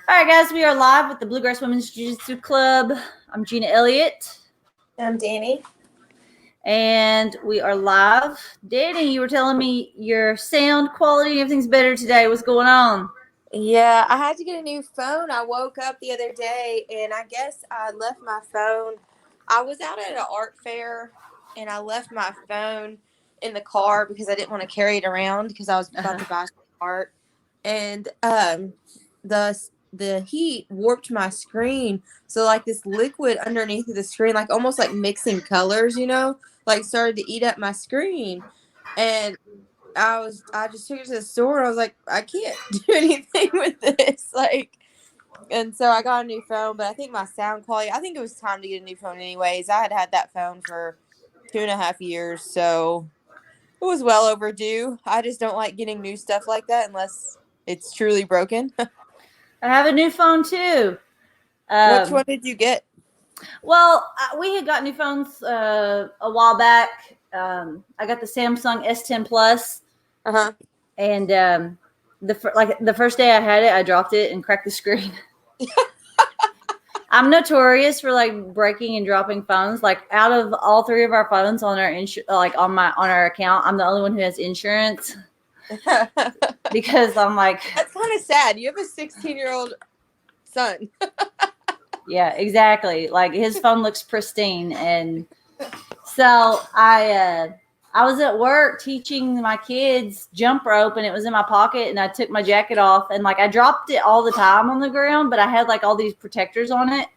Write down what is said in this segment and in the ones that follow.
All right, guys, we are live with the Bluegrass Women's Jiu-Jitsu Club. I'm Gina Elliott. I'm Danny. And we are live. Danny, you were telling me your sound quality, everything's better today. What's going on? Yeah, I had to get a new phone. I woke up the other day and I guess I left my phone. I was out at an art fair and I left my phone in the car because I didn't want to carry it around because I was about to buy some art. And the heat warped my screen. So like this liquid underneath of the screen, like almost like mixing colors, like started to eat up my screen. And I just took it to the store and I was like, I can't do anything with this. And so I got a new phone, but I think my sound quality, I think it was time to get a new phone anyways. I had that phone for 2.5 years, so it was well overdue. I just don't like getting new stuff like that unless it's truly broken. I have a new phone too. Which one did you get? Well, we had got new phones a while back. I got the Samsung S10 Plus. Uh-huh. And the first day I had it, I dropped it and cracked the screen. I'm notorious for like breaking and dropping phones. Like out of all three of our phones on our on our account, I'm the only one who has insurance. Because I'm like, that's kind of sad. You have a 16-year-old son. Yeah, exactly. Like his phone looks pristine, and so I was at work teaching my kids jump rope, and it was in my pocket, and I took my jacket off, and like I dropped it all the time on the ground, but I had like all these protectors on it.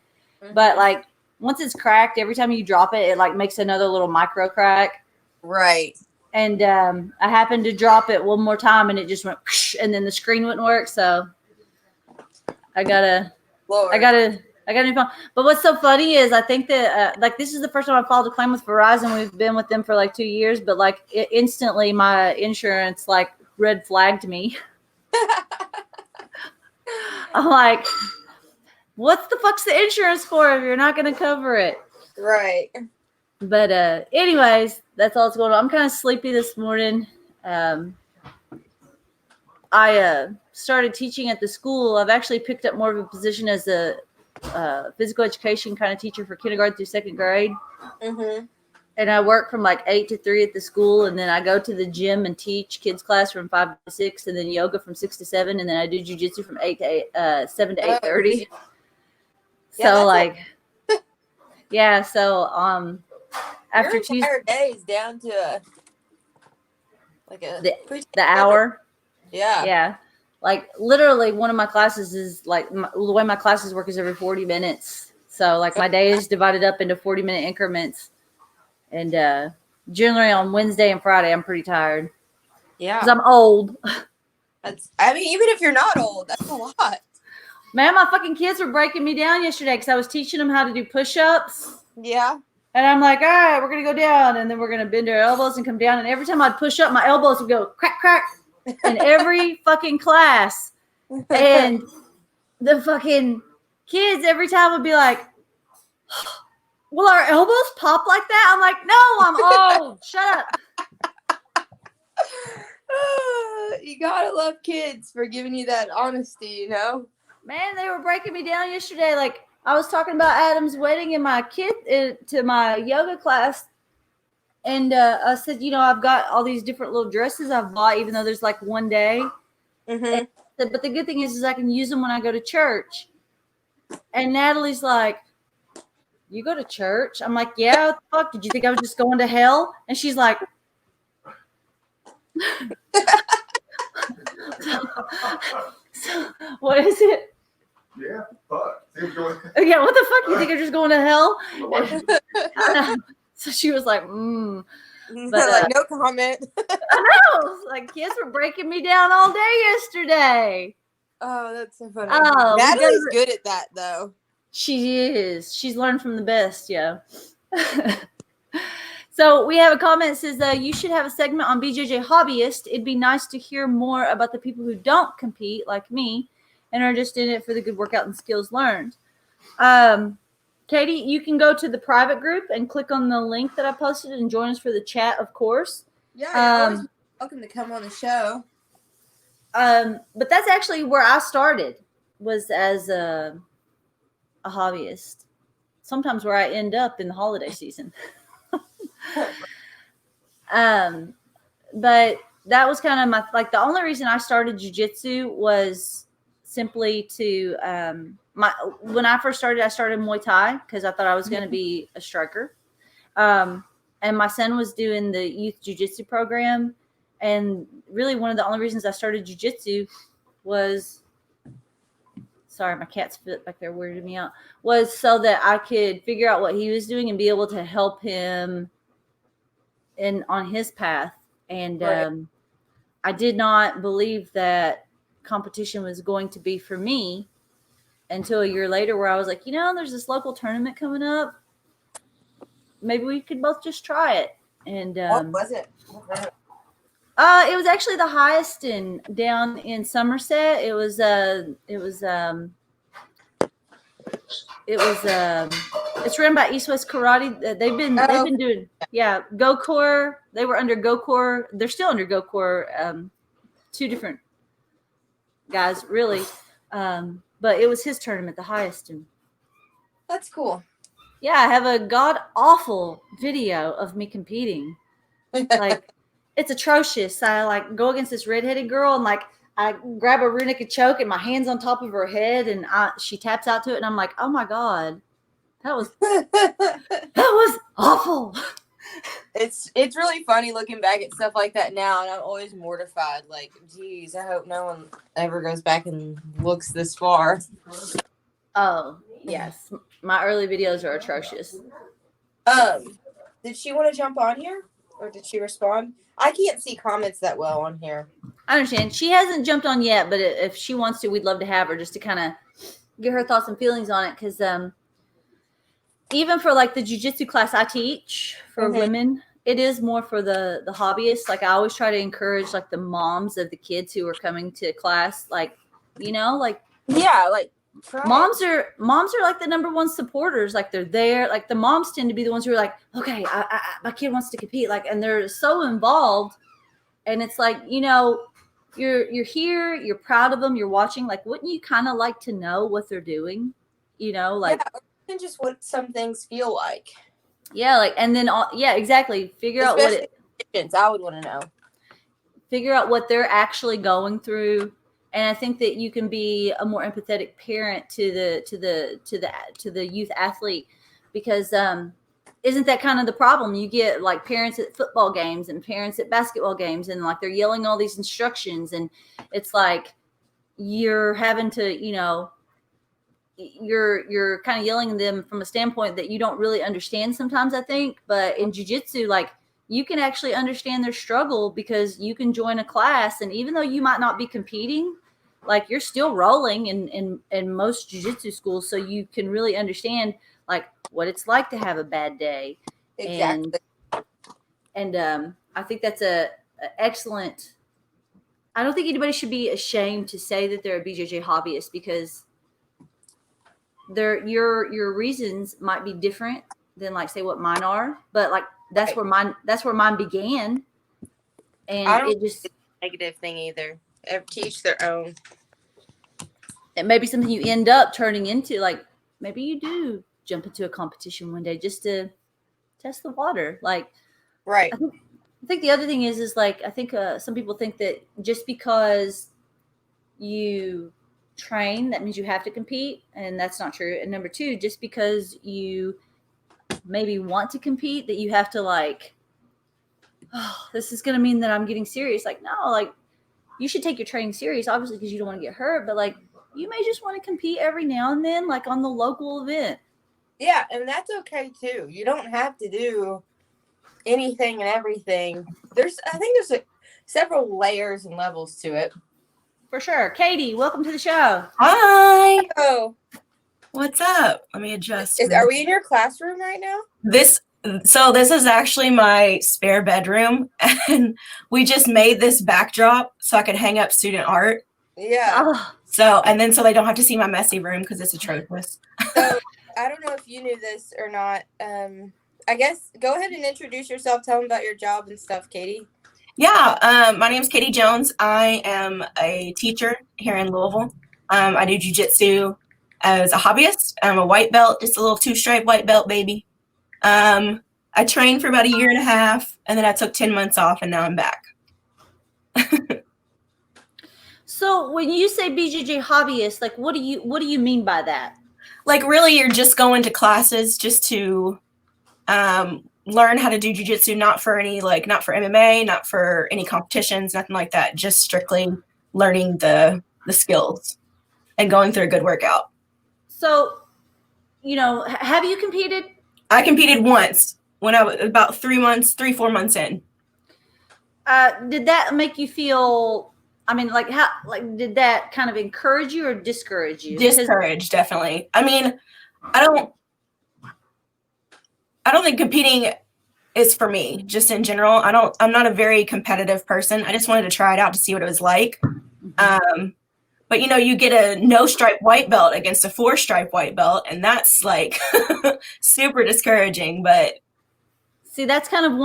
Mm-hmm. But like once it's cracked, every time you drop it, it like makes another little micro crack. Right. And I happened to drop it one more time, and it just went, and then the screen wouldn't work. So I got a new phone. But what's so funny is I think that like this is the first time I filed a claim with Verizon. We've been with them for like 2 years, but like instantly my insurance like red flagged me. I'm like, what's the fuck's the insurance for if you're not going to cover it? Right. But anyways, that's all that's going on. I'm kind of sleepy this morning. I started teaching at the school. I've actually picked up more of a position as a physical education kind of teacher for kindergarten through second grade. Mm-hmm. And I work from like 8 to 3 at the school, and then I go to the gym and teach kids class from 5 to 6, and then yoga from 6 to 7, and then I do jiu-jitsu from 7 to 8:30. So like, yeah. So after your entire day is down to the hour. Yeah. Like literally one of my classes is like the way my classes work is every 40 minutes. So like my day is divided up into 40-minute increments. And generally on Wednesday and Friday, I'm pretty tired. Yeah. Because I'm old. Even if you're not old, that's a lot. Man, my fucking kids were breaking me down yesterday because I was teaching them how to do push-ups. Yeah. And I'm like, all right, we're going to go down. And then we're going to bend our elbows and come down. And every time I'd push up, my elbows would go crack, crack. In every fucking class. And the fucking kids every time would be like, will our elbows pop like that? I'm like, no, I'm old. Shut up. You gotta love kids for giving you that honesty, Man, they were breaking me down yesterday. Like I was talking about Adam's wedding and my kid to my yoga class. And I said, I've got all these different little dresses I've bought, even though there's like one day. Mm-hmm. But the good thing is I can use them when I go to church. And Natalie's like, you go to church? I'm like, yeah, what the fuck? Did you think I was just going to hell? And she's like, so what is it? Yeah, fuck. Yeah, what the fuck? You think I'm just going to hell? So she was like, But no comment. I know. Like kids were breaking me down all day yesterday. Oh, that's so funny. Oh, Natalie's good at that though. She is. She's learned from the best, yeah. So we have a comment that says, you should have a segment on Bwjjc Hobbyist. It'd be nice to hear more about the people who don't compete like me and are just in it for the good workout and skills learned. Katie, you can go to the private group and click on the link that I posted and join us for the chat, of course. Yeah, you're always welcome to come on the show. But that's actually where I started. was as a hobbyist. Sometimes where I end up in the holiday season. But that was kind of my, like, the only reason I started jujitsu was simply to when I first started, I started Muay Thai because I thought I was going to be a striker. And my son was doing the youth jujitsu program, and really one of the only reasons I started jujitsu was, sorry, my cat's back there weirded me out, was so that I could figure out what he was doing and be able to help him on his path. And Right. I did not believe that competition was going to be for me until a year later, where I was like, there's this local tournament coming up. Maybe we could both just try it. And What was it? it was actually the highest down in Somerset. It's run by East West Karate. They've been doing, GoCore. They were under GoCore. They're still under GoCore. Two different guys, really. But it was his tournament, the highest. And That's cool. yeah, I have a god awful video of me competing. Like, it's atrocious. I like go against this redheaded girl, and like I grab a rear naked choke and my hand's on top of her head, and she taps out to it, and I'm like, oh my god, that was awful. It's really funny looking back at stuff like that now, and I'm always mortified. Like, geez, I hope no one ever goes back and looks this far. Oh yes, my early videos are atrocious. Did she want to jump on here, or did she respond? I can't see comments that well on here. I understand. She hasn't jumped on yet, but if she wants to, we'd love to have her just to kind of get her thoughts and feelings on it. Because even for like the jiu-jitsu class I teach for women, it is more for the hobbyists. Like, I always try to encourage like the moms of the kids who are coming to class, like, moms are like the number one supporters. Like, they're there. Like, the moms tend to be the ones who are like, okay, my kid wants to compete. Like, and they're so involved. And it's like, you're here, you're proud of them, you're watching. Like, wouldn't you kind of like to know what they're doing? And just what some things feel like. Yeah, like, and then exactly. Figure out what I would want to know. Figure out what they're actually going through. And I think that you can be a more empathetic parent to the youth athlete, because isn't that kind of the problem? You get like parents at football games and parents at basketball games, and like they're yelling all these instructions, and it's like you're having to, you're kind of yelling at them from a standpoint that you don't really understand sometimes, I think. But in jiu-jitsu, like, you can actually understand their struggle, because you can join a class, and even though you might not be competing, like, you're still rolling in most jiu-jitsu schools, so you can really understand like what it's like to have a bad day. Exactly. And I think that's a excellent. I don't think anybody should be ashamed to say that they're a BJJ hobbyist, because your reasons might be different than, like, say what mine are, but like that's where mine began. And I don't it just negative thing either. Teach their own. It may be something you end up turning into. Like, maybe you do jump into a competition one day just to test the water. Like, right. I think the other thing is like, I think some people think that just because you train, that means you have to compete, and that's not true. And number two, just because you maybe want to compete, that you have to like, oh, this is going to mean that I'm getting serious. Like, no, like, you should take your training serious, obviously, because you don't want to get hurt, but like, you may just want to compete every now and then, like on the local event. Yeah, and that's okay too. You don't have to do anything and everything. I think there's several layers and levels to it. For sure. Katie, welcome to the show. Hi. Oh, What's up? Let me adjust. Are we in your classroom right now? This is actually my spare bedroom, and we just made this backdrop so I could hang up student art. Yeah. So they don't have to see my messy room because it's atrocious. So I don't know if you knew this or not. I guess go ahead and introduce yourself. Tell them about your job and stuff, Katie. Yeah. My name is Katie Jones. I am a teacher here in Louisville. I do jujitsu as a hobbyist. I'm a white belt, just a little 2-stripe white belt baby. I trained for about 1.5 years, and then I took 10 months off, and now I'm back. So when you say BJJ hobbyist, like what do you mean by that? Like really, you're just going to classes just to learn how to do jujitsu, not for MMA, not for any competitions, nothing like that. Just strictly learning the skills and going through a good workout. So, have you competed? I competed once when I was about 4 months in. Did that make you feel? I mean, did that kind of encourage you or discourage you? Discouraged, definitely. I mean, I don't think competing is for me, just in general. I'm not a very competitive person. I just wanted to try it out to see what it was like. But you get a no-stripe white belt against a 4-stripe white belt, and that's like super discouraging. But see, that's kind of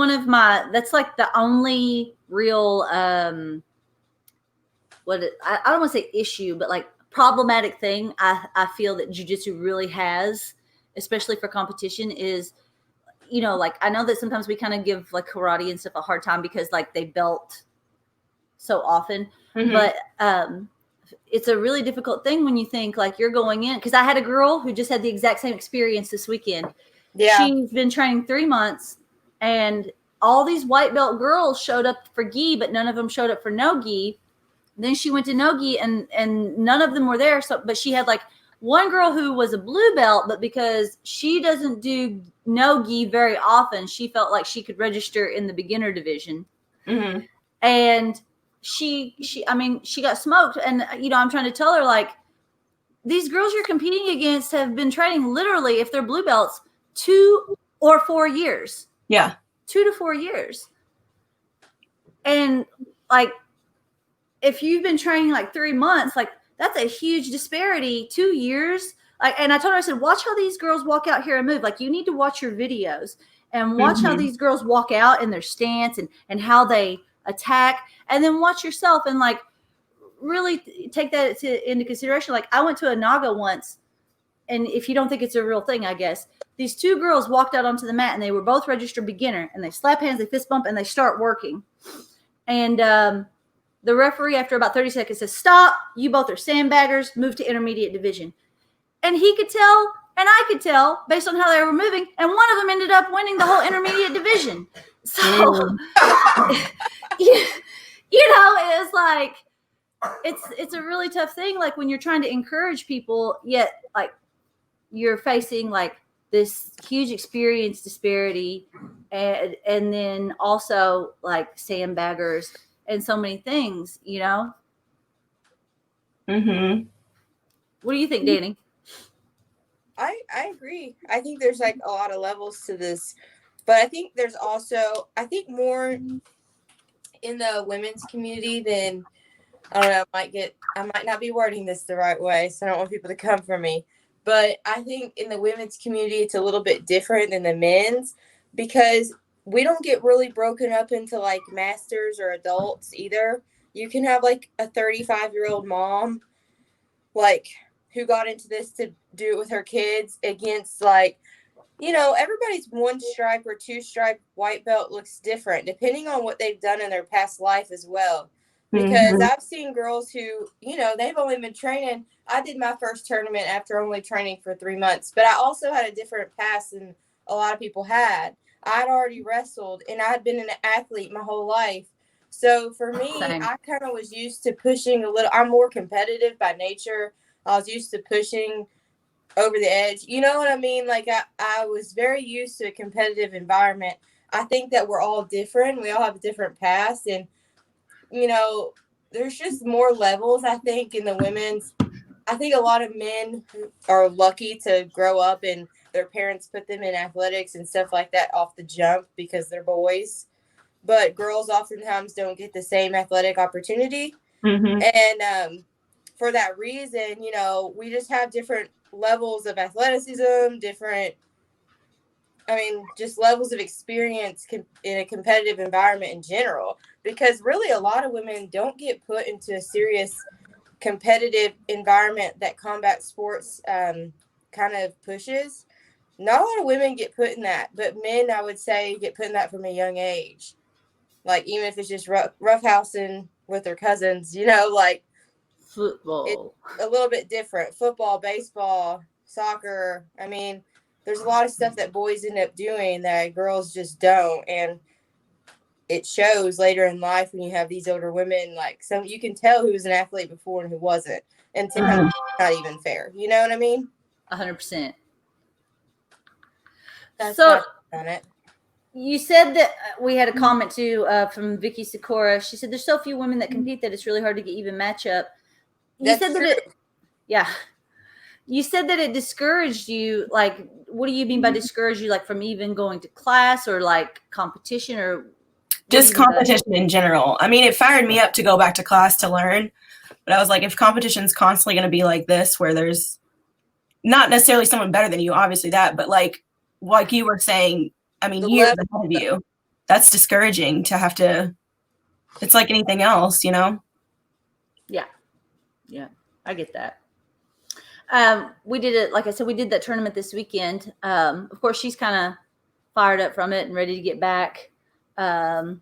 that's like the only real I don't want to say issue, but like problematic thing I feel that jiu-jitsu really has, especially for competition, is like I know that sometimes we kind of give like karate and stuff a hard time because like they belt so often, but it's a really difficult thing when you think like you're going in, because I had a girl who just had the exact same experience this weekend. Yeah. She's been training 3 months, and all these white belt girls showed up for gi, but none of them showed up for no gi. Then she went to no gi, and none of them were there. So, but she had like one girl who was a blue belt, but because she doesn't do no gi very often, she felt like she could register in the beginner division. And she got smoked. And, I'm trying to tell her, like, these girls you're competing against have been training literally, if they're blue belts, 2 or 4 years. Yeah. 2 to 4 years. And like, if you've been training like 3 months, like that's a huge disparity. 2 years. Like, and I told her, I said, watch how these girls walk out here and move. Like, you need to watch your videos and watch how these girls walk out in their stance and how they attack, and then watch yourself and like really take that into consideration. Like, I went to a Naga once, and if you don't think it's a real thing, I guess these 2 girls walked out onto the mat, and they were both registered beginner, and they slap hands, they fist bump, and they start working. And the referee, after about 30 seconds, says, "Stop, you both are sandbaggers, move to intermediate division." And he could tell, and I could tell, based on how they were moving, and one of them ended up winning the whole intermediate division. So, it's like, it's a really tough thing, like when you're trying to encourage people, yet like you're facing like this huge experience disparity, and then also like sandbaggers and so many things, What do you think, Danny? I agree. I think there's like a lot of levels to this, but I think there's also, more in the women's community than, I don't know, I might not be wording this the right way, so I don't want people to come for me. But I think in the women's community, it's a little bit different than the men's, because we don't get really broken up into like masters or adults either. You can have like a 35-year-old mom, like, who got into this to do it with her kids against like, everybody's 1-stripe or 2-stripe white belt looks different depending on what they've done in their past life as well. Because I've seen girls who, they've only been training. I did my first tournament after only training for 3 months, but I also had a different past than a lot of people had. I'd already wrestled, and I'd been an athlete my whole life. So for me, Same. I kind of was used to pushing a little. I'm more competitive by nature. I was used to pushing over the edge. You know what I mean? Like, I was very used to a competitive environment. I think that we're all different. We all have a different past, and there's just more levels, I think, in the women's. I think a lot of men are lucky to grow up and their parents put them in athletics and stuff like that off the jump because they're boys. But girls oftentimes don't get the same athletic opportunity. And for that reason, we just have different levels of athleticism, just levels of experience in a competitive environment in general, because really a lot of women don't get put into a serious competitive environment that combat sports kind of pushes, not a lot of women get put in that, but men, I would say, get put in that from a young age. Like, even if it's just roughhousing with their cousins, you know, like it's Football. a little bit different. Football, baseball, soccer. I mean, there's a lot of stuff that boys end up doing that girls just don't. And it shows later in life when you have these older women, like some, you can tell who was an athlete before and who wasn't. And sometimes it's not even fair. You know what I mean? 100%. That's So on it. you said that we had a comment too from Vicky Sakura. She said there's so few women that compete that it's really hard to get even matchup. You said that yeah. You said that it discouraged you. Like, what do you mean by discourage you? Like from even going to class or like competition or just competition in general. I mean, it fired me up to go back to class to learn, but I was like, if competition's constantly going to be like this, where there's not necessarily someone better than you, obviously that, but like you were saying, I mean, years ahead of you, that's discouraging to have to, it's like anything else, you know? Yeah. Yeah. I get that. We did it, like I said, we did that tournament this weekend. Of course, she's kind of fired up from it and ready to get back. And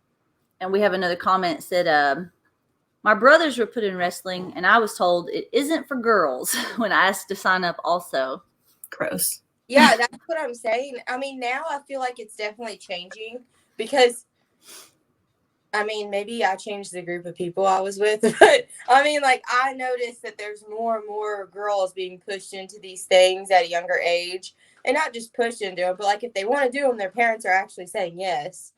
we have another comment said, my brothers were put in wrestling and I was told it isn't for girls when I asked to sign up also. Gross. Yeah, that's what I'm saying. I mean, now I feel like it's definitely changing because, I mean, maybe I changed the group of people I was with, but I mean, like, I noticed that there's more and more girls being pushed into these things at a younger age, and not just pushed into them, but like if they want to do them, their parents are actually saying yes.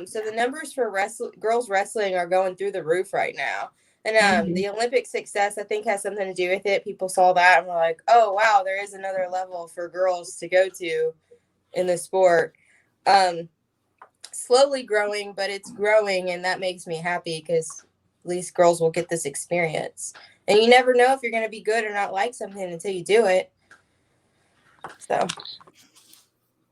So the numbers for girls wrestling are going through the roof right now. And the Olympic success, I think, has something to do with it. People saw that and were like, oh, wow, there is another level for girls to go to in the sport. Slowly growing, but it's growing, and that makes me happy because at least girls will get this experience. And you never know if you're going to be good or not like something until you do it. So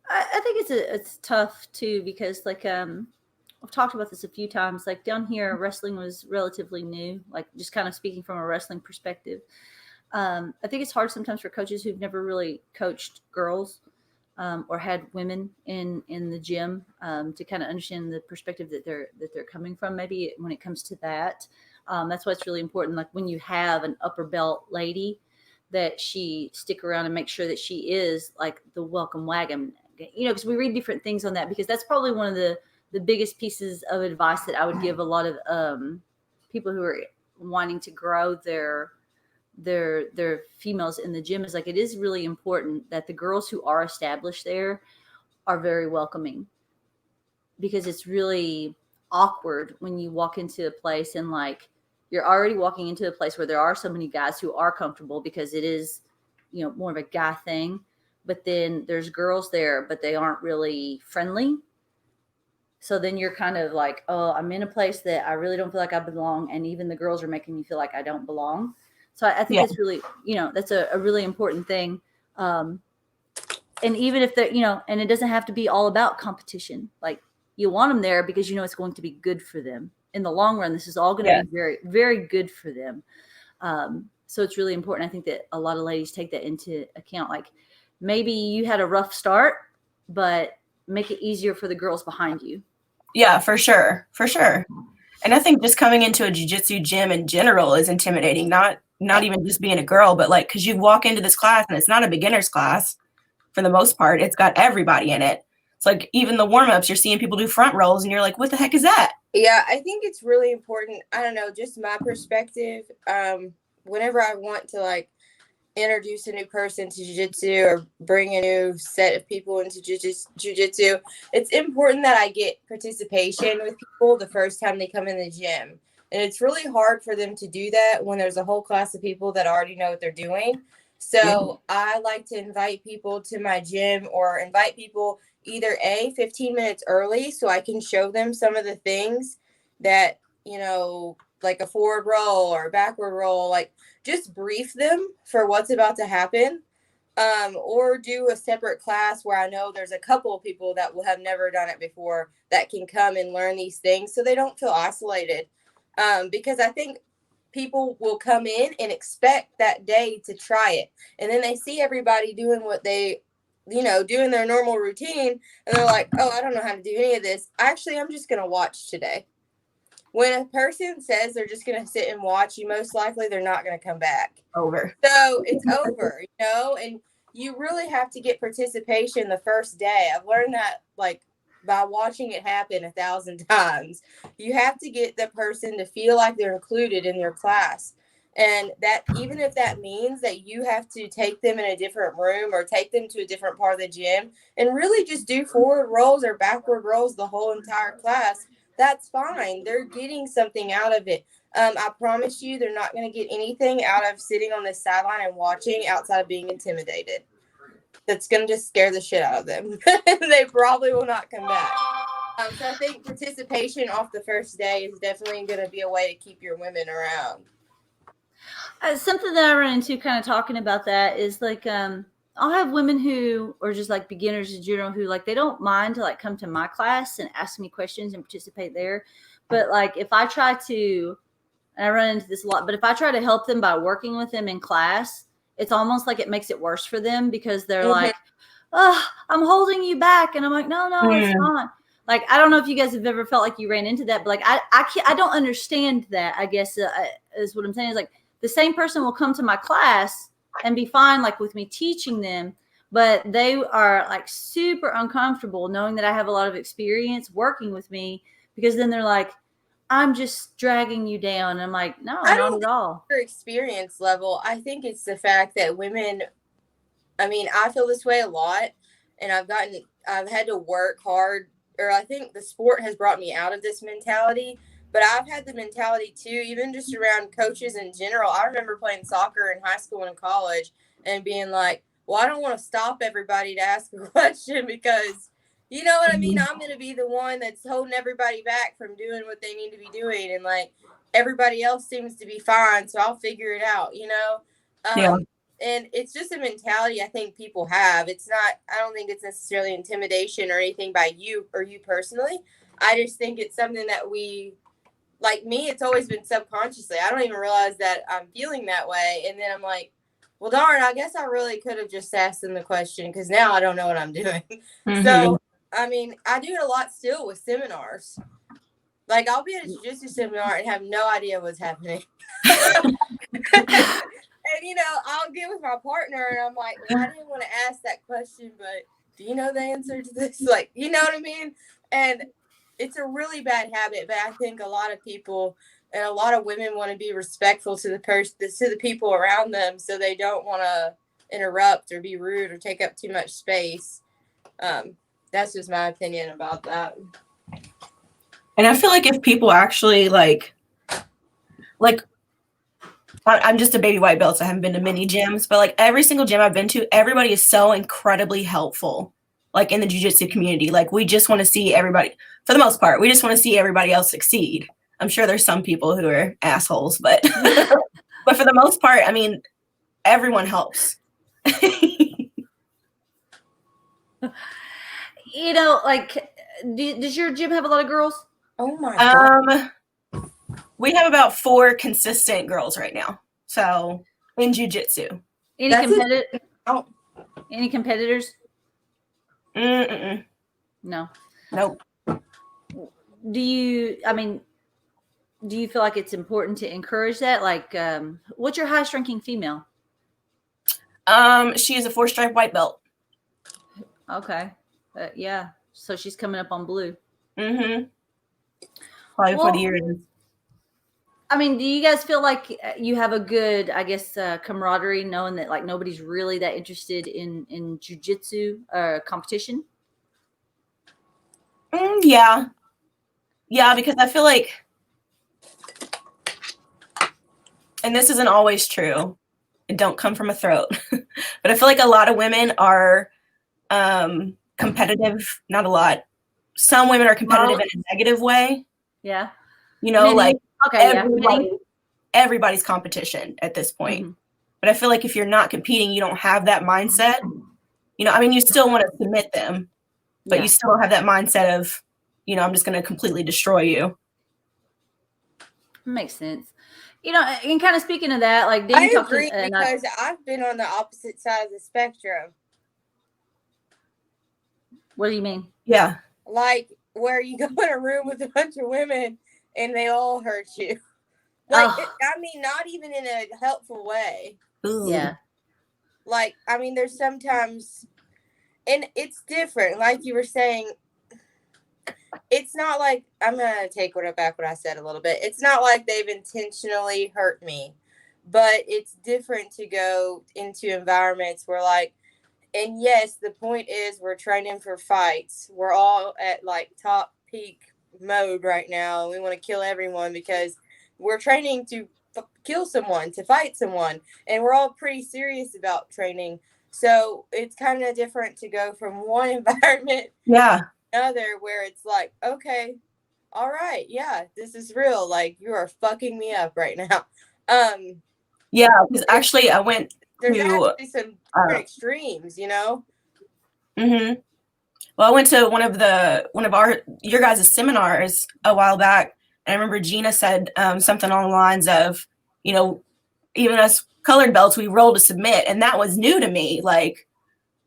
I think it's tough too because like I've talked about this a few times. Like down here, wrestling was relatively new. Like just kind of speaking from a wrestling perspective, I think it's hard sometimes for coaches who've never really coached girls or had women in the gym to kind of understand the perspective that they're coming from. Maybe when it comes to that, that's why it's really important. Like when you have an upper belt lady, that she stick around and make sure that she is like the welcome wagon. You know, because we read different things on that, because that's probably one of the biggest pieces of advice that I would give a lot of people who are wanting to grow their females in the gym is like, it is really important that the girls who are established there are very welcoming, because it's really awkward when you walk into a place and like you're already walking into a place where there are so many guys who are comfortable because it is, you know, more of a guy thing. But then there's girls there, but they aren't really friendly. So then you're kind of like, oh, I'm in a place that I really don't feel like I belong. And even the girls are making me feel like I don't belong. So I think that's really, you know, that's a really important thing. And even if they're, you know, and it doesn't have to be all about competition. Like you want them there because you know it's going to be good for them. In the long run, this is all going to be very, very good for them. So it's really important. I think that a lot of ladies take that into account. Like, maybe you had a rough start, but make it easier for the girls behind you. Yeah, for sure. For sure. And I think just coming into a jiu-jitsu gym in general is intimidating, not even just being a girl, but like, because you walk into this class and it's not a beginner's class for the most part. It's got everybody in it. It's like even the warm-ups, you're seeing people do front rolls and you're like, what the heck is that? Yeah, I think it's really important. I don't know, just my perspective. Whenever I want to like introduce a new person to jiu-jitsu or bring a new set of people into jiu-jitsu, it's important that I get participation with people the first time they come in the gym. And it's really hard for them to do that when there's a whole class of people that already know what they're doing. So I like to invite people to my gym, or invite people either 15 minutes early so I can show them some of the things that, you know, like a forward roll or a backward roll, like just brief them for what's about to happen, or do a separate class where I know there's a couple of people that will have never done it before that can come and learn these things so they don't feel isolated. Because I think people will come in and expect that day to try it. And then they see everybody doing what they, doing their normal routine. And they're like, oh, I don't know how to do any of this. Actually, I'm just going to watch today. When a person says they're just going to sit and watch, you most likely they're not going to come back. Over. So it's over, and you really have to get participation the first day. I've learned that like by watching it happen 1,000 times. You have to get the person to feel like they're included in your class. And that even if that means that you have to take them in a different room or take them to a different part of the gym and really just do forward rolls or backward rolls the whole entire class, that's fine. They're getting something out of it. I promise you they're not going to get anything out of sitting on the sideline and watching outside of being intimidated. That's going to just scare the shit out of them. They probably will not come back. So I think participation off the first day is definitely going to be a way to keep your women around. Something that I run into kind of talking about that is like, I'll have women who are just like beginners in general who like, they don't mind to like come to my class and ask me questions and participate there. But like, if I try to, and I run into this a lot, but if I try to help them by working with them in class, it's almost like it makes it worse for them because they're like, oh, I'm holding you back. And I'm like, no, it's not. Like, I don't know if you guys have ever felt like you ran into that, but like, I don't understand that, I guess is what I'm saying is like the same person will come to my class and be fine, like with me teaching them, but they are like super uncomfortable knowing that I have a lot of experience working with me because then they're like, I'm just dragging you down. And I'm like, no, not at all. Your experience level, I think it's the fact that women, I mean, I feel this way a lot, and I've had to work hard, or I think the sport has brought me out of this mentality, but I've had the mentality too, even just around coaches in general. I remember playing soccer in high school and college and being like, well, I don't want to stop everybody to ask a question because, you know what I mean? I'm going to be the one that's holding everybody back from doing what they need to be doing. And like everybody else seems to be fine. So I'll figure it out, Yeah. And it's just a mentality I think people have. It's not, I don't think it's necessarily intimidation or anything by you or you personally. I just think it's something that like me, it's always been subconsciously. I don't even realize that I'm feeling that way. And then I'm like, well, darn, I guess I really could have just asked them the question because now I don't know what I'm doing. So, I mean, I do it a lot still with seminars. Like, I'll be at a jiu-jitsu seminar and have no idea what's happening. And, I'll get with my partner and I'm like, well, I didn't want to ask that question, but do you know the answer to this? Like, you know what I mean? And it's a really bad habit, but I think a lot of people and a lot of women want to be respectful to the people around them, so they don't want to interrupt or be rude or take up too much space. That's just my opinion about that. And I feel like if people actually like I'm just a baby white belt, so I haven't been to many gyms, but like every single gym I've been to, everybody is so incredibly helpful. Like in the jiu-jitsu community, like we just want to see everybody, for the most part, we just want to see everybody else succeed. I'm sure there's some people who are assholes, but but for the most part, I mean, everyone helps. Like, does your gym have a lot of girls? Oh my God. We have about 4 consistent girls right now. So in jiu-jitsu. Any competitors? No. Nope. Do you feel like it's important to encourage that? Like, what's your highest ranking female? She is a 4-stripe white belt. Okay. Yeah. So she's coming up on blue. Probably for the year. I mean, do you guys feel like you have a good, I guess, camaraderie, knowing that like nobody's really that interested in jiu-jitsu competition? Yeah, because I feel like, and this isn't always true, and don't come from a throat, but I feel like a lot of women are competitive. Not a lot. Some women are competitive in a negative way. Yeah. Like okay, everybody's competition at this point. But I feel like if you're not competing, you don't have that mindset. You still want to submit them, but you still have that mindset of, I'm just going to completely destroy you. Makes sense. and kind of speaking of that, like, I Danny talked agree to, because I've been on the opposite side of the spectrum. what do you mean? Yeah. Like where you go in a room with a bunch of women and they all hurt you. Like, I mean, not even in a helpful way. Ooh. Yeah. Like, I mean, there's sometimes, and it's different. Like you were saying, it's not like, I'm going to take back what I said a little bit. It's not like they've intentionally hurt me, but it's different to go into environments where, like, and yes, the point is we're training for fights. We're all at like top peak mode right now. We want to kill everyone because we're training to kill someone, to fight someone. And we're all pretty serious about training. So it's kind of different to go from one environment Yeah. to another where it's like, okay, all right, yeah, this is real. Like, you are fucking me up right now. Yeah, because actually I went There's to actually some different extremes, you know? Mm-hmm. Well, I went to one of your guys' seminars a while back, and I remember Gina said something along the lines of, even us colored belts, we roll to submit, and that was new to me. Like,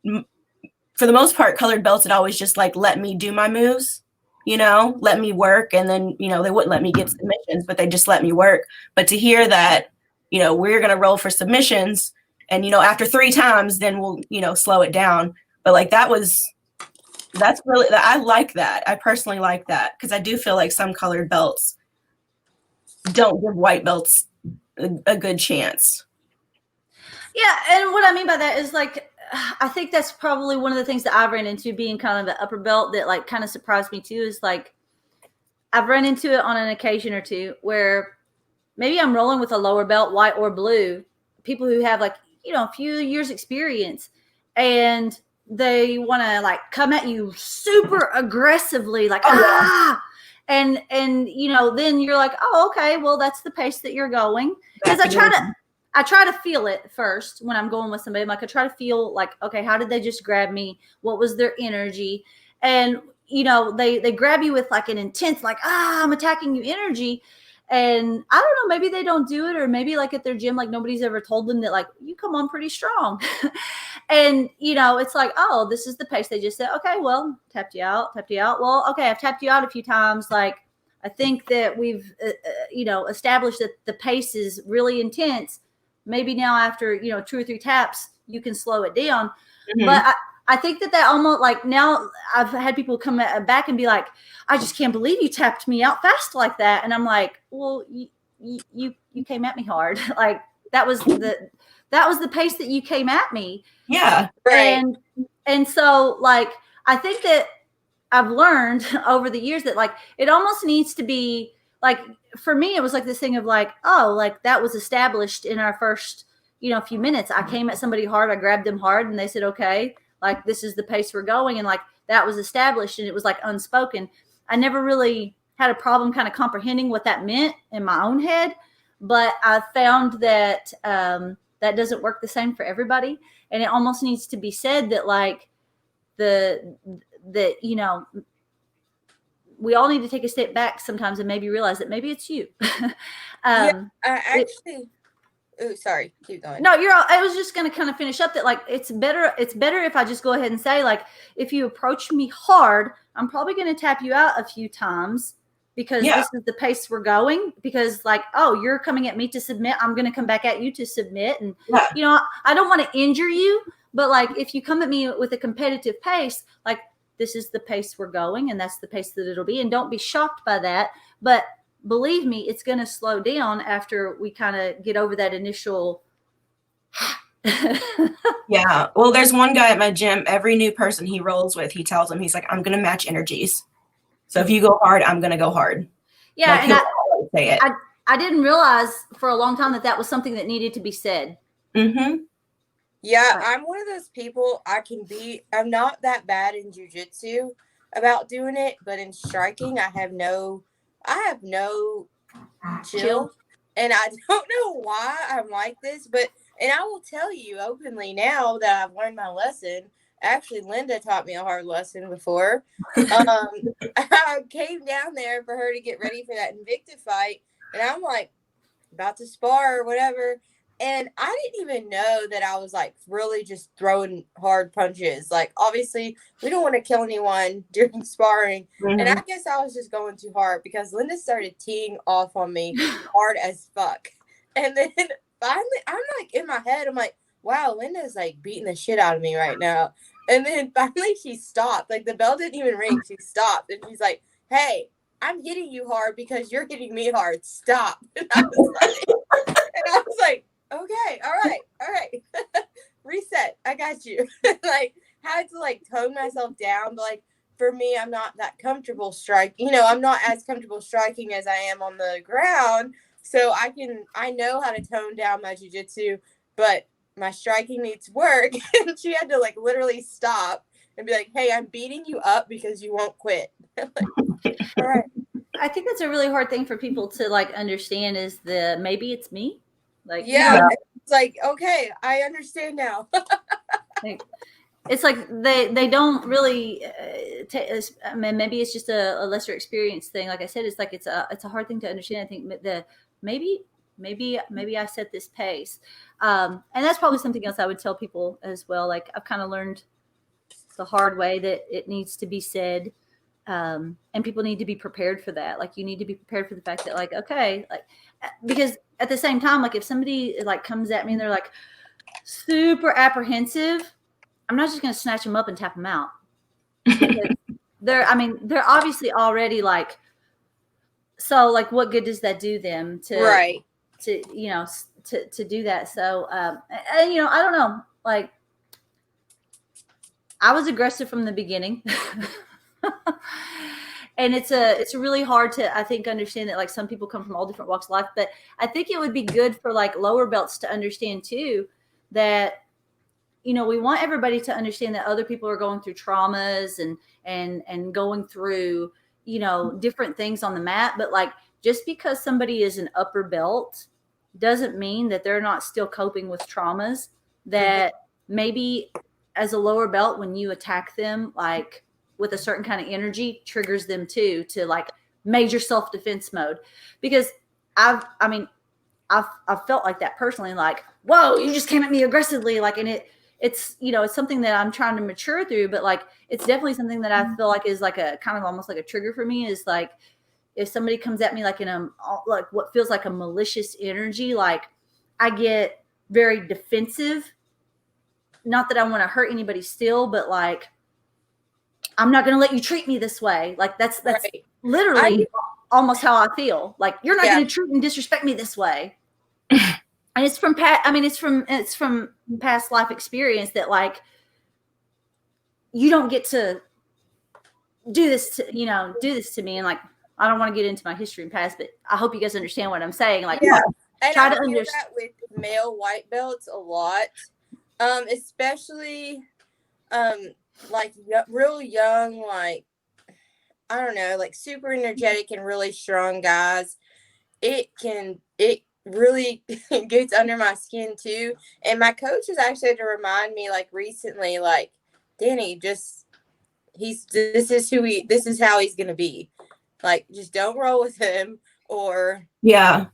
for the most part, colored belts had always just like let me do my moves, let me work, and then they wouldn't let me get submissions, but they just let me work. But to hear that, we're gonna roll for submissions, and after 3 times, then we'll slow it down. But like that's really, I like that. I personally like that because I do feel like some colored belts don't give white belts a good chance. Yeah, and what I mean by that is like, I think that's probably one of the things that I've ran into being kind of the upper belt that like kind of surprised me too, is like I've run into it on an occasion or two where maybe I'm rolling with a lower belt, white or blue, people who have like, a few years experience, and they want to like come at you super aggressively, like, and then you're like, oh, okay, well, that's the pace that you're going. Because I try to feel it first when I'm going with somebody. I'm like, I try to feel like, okay, how did they just grab me? What was their energy? And, they grab you with like an intense, like, I'm attacking you energy. And I don't know, maybe they don't do it, or maybe like at their gym, like nobody's ever told them that like, you come on pretty strong. And, it's like, oh, this is the pace. They just said, okay, well, tapped you out. Well, okay, I've tapped you out a few times. Like, I think that we've, established that the pace is really intense. Maybe now after, 2 or 3 taps, you can slow it down. Mm-hmm. But I think that almost like now I've had people come back and be like, I just can't believe you tapped me out fast like that. And I'm like, well, you came at me hard. Like that was the pace that you came at me. Yeah. Right. And so like, I think that I've learned over the years that like, it almost needs to be like, for me, it was like this thing of like, oh, like that was established in our first, few minutes. I came at somebody hard. I grabbed them hard and they said, okay, like this is the pace we're going. And like that was established and it was like unspoken. I never really had a problem kind of comprehending what that meant in my own head. But I found that that doesn't work the same for everybody. And it almost needs to be said that like we all need to take a step back sometimes and maybe realize that maybe it's you. Sorry, keep going. No, I was just going to kind of finish up that like, it's better if I just go ahead and say like, if you approach me hard, I'm probably going to tap you out a few times because this is the pace we're going, because like, oh, you're coming at me to submit. I'm going to come back at you to submit. And, I don't want to injure you, but like, if you come at me with a competitive pace, like this is the pace we're going and that's the pace that it'll be. And don't be shocked by that. But believe me, it's going to slow down after we kind of get over that initial. Yeah. Well, there's one guy at my gym, every new person he rolls with, he tells him, he's like, I'm going to match energies. So if you go hard, I'm going to go hard. Yeah. Like, and say it. I didn't realize for a long time that was something that needed to be said. Mm-hmm. Yeah. I'm one of those people I'm not that bad in jujitsu about doing it, but in striking, I have no chill. And I don't know why I'm like this, and I will tell you openly now that I've learned my lesson. Actually, Linda taught me a hard lesson before. I came down there for her to get ready for that Invicta fight, and I'm like, about to spar or whatever. And I didn't even know that I was like really just throwing hard punches. Like, obviously, we don't want to kill anyone during sparring. And I guess I was just going too hard because Linda started teeing off on me hard as fuck. And then finally, I'm like in my head, I'm like, wow, Linda's like beating the shit out of me right now. And then finally she stopped. Like, the bell didn't even ring. She stopped. And she's like, hey, I'm hitting you hard because you're hitting me hard. Stop. And I was like, okay, all right. Reset. I got you. Like, had to like tone myself down. But like, for me, I'm not that comfortable striking. I'm not as comfortable striking as I am on the ground. So I know how to tone down my jiu-jitsu, but my striking needs work. And she had to like literally stop and be like, hey, I'm beating you up because you won't quit. Like, all right. I think that's a really hard thing for people to like understand is maybe it's me. Like, yeah, it's like, okay, I understand now. like, it's like they don't really I mean, maybe it's just a lesser experience thing. Like I said, it's like it's a hard thing to understand. I think maybe I set this pace, and that's probably something else I would tell people as well. Like, I've kind of learned the hard way that it needs to be said, and people need to be prepared for that. Like, you need to be prepared for the fact that, like, okay, like, because at the same time, like, if somebody like comes at me and they're like super apprehensive, I'm not just going to snatch them up and tap them out. They're obviously already like, so like, what good does that do them to do that? So, and I don't know, like, I was aggressive from the beginning. And it's really hard to, I think, understand that like some people come from all different walks of life, but I think it would be good for like lower belts to understand too, that, we want everybody to understand that other people are going through traumas and going through, different things on the mat. But like, just because somebody is an upper belt doesn't mean that they're not still coping with traumas that maybe as a lower belt, when you attack them, like with a certain kind of energy, triggers them too, to like major self-defense mode. Because I've felt like that personally, like, whoa, you just came at me aggressively. Like, and it's something that I'm trying to mature through, but like, it's definitely something that I feel like is like a kind of almost like a trigger for me, is like, if somebody comes at me like in a, like what feels like a malicious energy, like I get very defensive. Not that I want to hurt anybody still, but like, I'm not going to let you treat me this way. Like that's right. Literally almost how I feel. Like, you're not going to treat and disrespect me this way. And it's from it's from past life experience that like, you don't get to do this to me. And like, I don't want to get into my history and past, but I hope you guys understand what I'm saying. Like, try to understand that with male white belts a lot. Especially, like real young, like, I don't know, like super energetic and really strong guys. It really gets under my skin too. And my coach has actually had to remind me, like, recently, like, Danny, this is how he's gonna be. Like, just don't roll with him, or and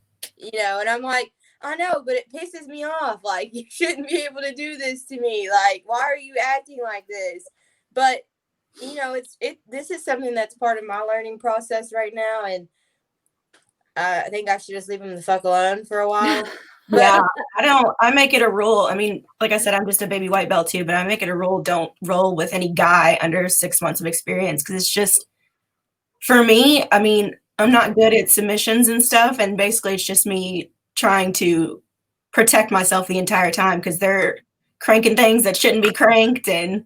I'm like, I know, but it pisses me off. Like, you shouldn't be able to do this to me. Like, why are you acting like this? But, this is something that's part of my learning process right now. And I think I should just leave him the fuck alone for a while. I make it a rule. I mean, like I said, I'm just a baby white belt too, but I make it a rule. Don't roll with any guy under 6 months of experience. Cause it's just, for me, I mean, I'm not good at submissions and stuff. And basically it's just me trying to protect myself the entire time, because they're cranking things that shouldn't be cranked. And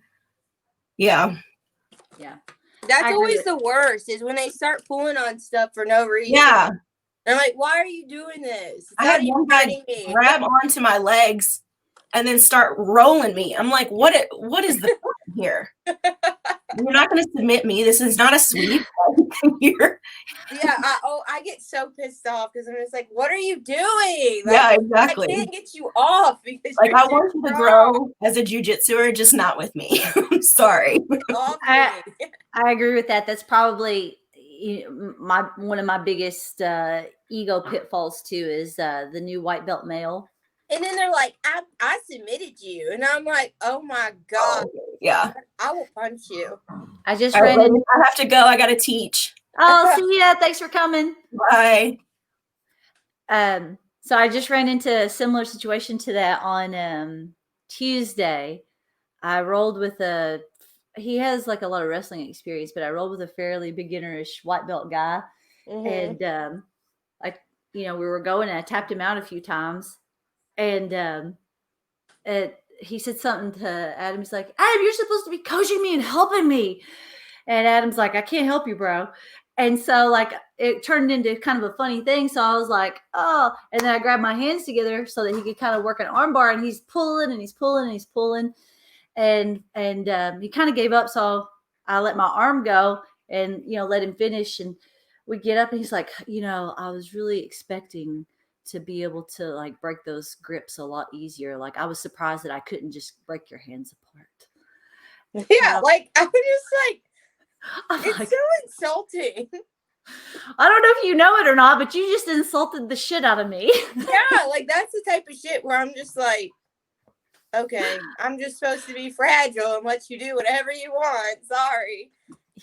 that's always the worst, is when they start pulling on stuff for no reason. And I'm like, why are you doing this? I had one guy grab onto my legs and then start rolling me. I'm like, what is the point here? You're not going to submit me. This is not a sweep. I get so pissed off because I'm just like, what are you doing? Like, yeah, exactly. I can't get you off because like, I want you to grow as a jujitsuer, just not with me. I'm sorry. I agree with that. That's probably one of my biggest ego pitfalls too is the new white belt male. And then they're like, I submitted you. And I'm like, oh my God, Yeah. I will punch you. I just All right, ran in. I have to go. I got to teach. Oh, see ya. Thanks for coming. Bye. So I just ran into a similar situation to that on Tuesday. I rolled with he has like a lot of wrestling experience, but I rolled with a fairly beginnerish white belt guy. Mhm. And like, we were going and I tapped him out a few times. And he said something to Adam. He's like, Adam, you're supposed to be coaching me and helping me. And Adam's like, I can't help you, bro. And so like it turned into kind of a funny thing. So I was like, oh, and then I grabbed my hands together so that he could kind of work an arm bar, and he's pulling and he's pulling and he's pulling. And he kind of gave up. So I let my arm go and, let him finish. And we get up and he's like, I was really expecting to be able to like break those grips a lot easier. Like I was surprised that I couldn't just break your hands apart. Yeah, like I'm just like, I'm it's like, so insulting. I don't know if you know it or not, but you just insulted the shit out of me. Yeah, like that's the type of shit where I'm just like, okay, I'm just supposed to be fragile and let you do whatever you want. Sorry.